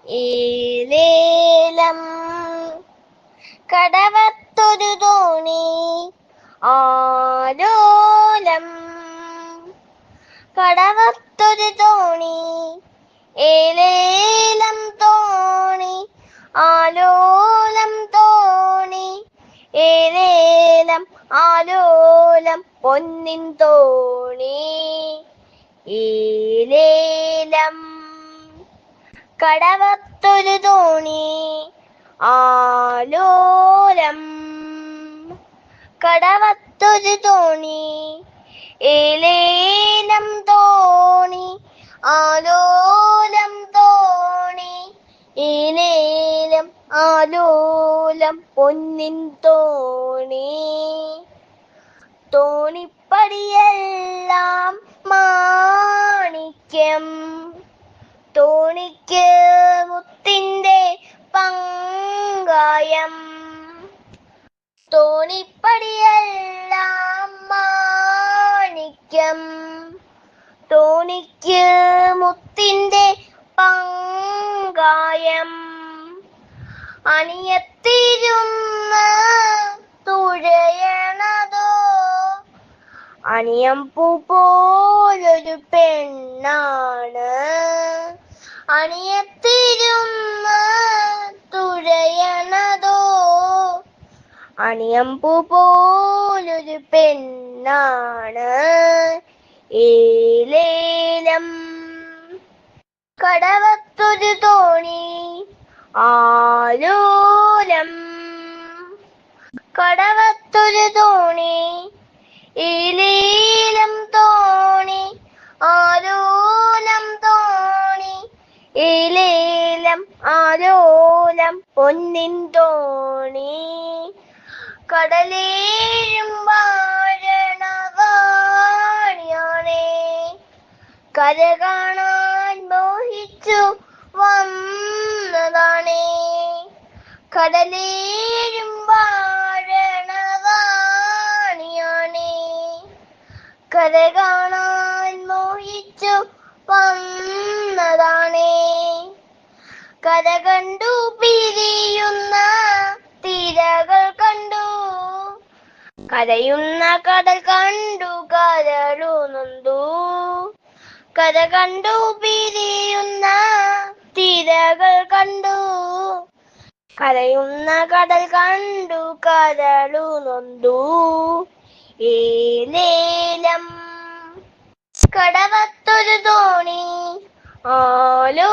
ഏലേലം കടവത്തൊരു തോണി ആലോലം കടവത്തൊരു തോണി ഏലേലം തോണി ആലോലം തോണി ഏലേലം ആലോലം പൊന്നിൻ തോണി ഏലേലം കടവത്തൊരു തോണി ആലോലം കടവത്തൊരു തോണി ഏലേലം തോണി ആലോലം തോണി ഏലേലം ആലോലം പൊന്നിൻ തോണി തോണിപ്പടിയെല്ലാം മാണിക്യം തോണിക്ക് മുത്തിന്റെ പങ്കായം തോണിപ്പടിയെല്ലാം മാണിക്യം തോണിക്ക് മുത്തിന്റെ പങ്കായം അണിയത്തിരുന്ന് തുഴയണതോ അണിയമ്പൂ പോലൊരു പെണ്ണാണ് അണിയത്തിരുന്ന് തുഴയണതോ അണിയമ്പൂ പോലൊരു പെണ്ണാണ് ഏലേലം കടവത്തൊരു തോണി ആലോലം കടവത്തൊരു തോണി ഏലേലം തോണി ആലോലം തോണി ഏലേലം ആലോലം പൊന്നിൻ തോണി കടലേഴും വാരണവാണിയാണേ കര കാണാൻ മോഹിച്ചു വന്നതാണേ കടലേഴും വാരണവാണിയാണേ കര കാണാൻ മോഹിച്ചു വന്നതാണേ കര കണ്ടു പിരിയുന്ന തിരകൾ കണ്ടു കരയുന്ന കടൽ കണ്ടു കരളു നൊന്തു കര കണ്ടു പിരിയുന്ന തിരകൾ കണ്ടു കരയുന്ന കടൽ കണ്ടു കരളു നൊന്തു ഏലേലം കടവത്തൊരു തോണി ആലോ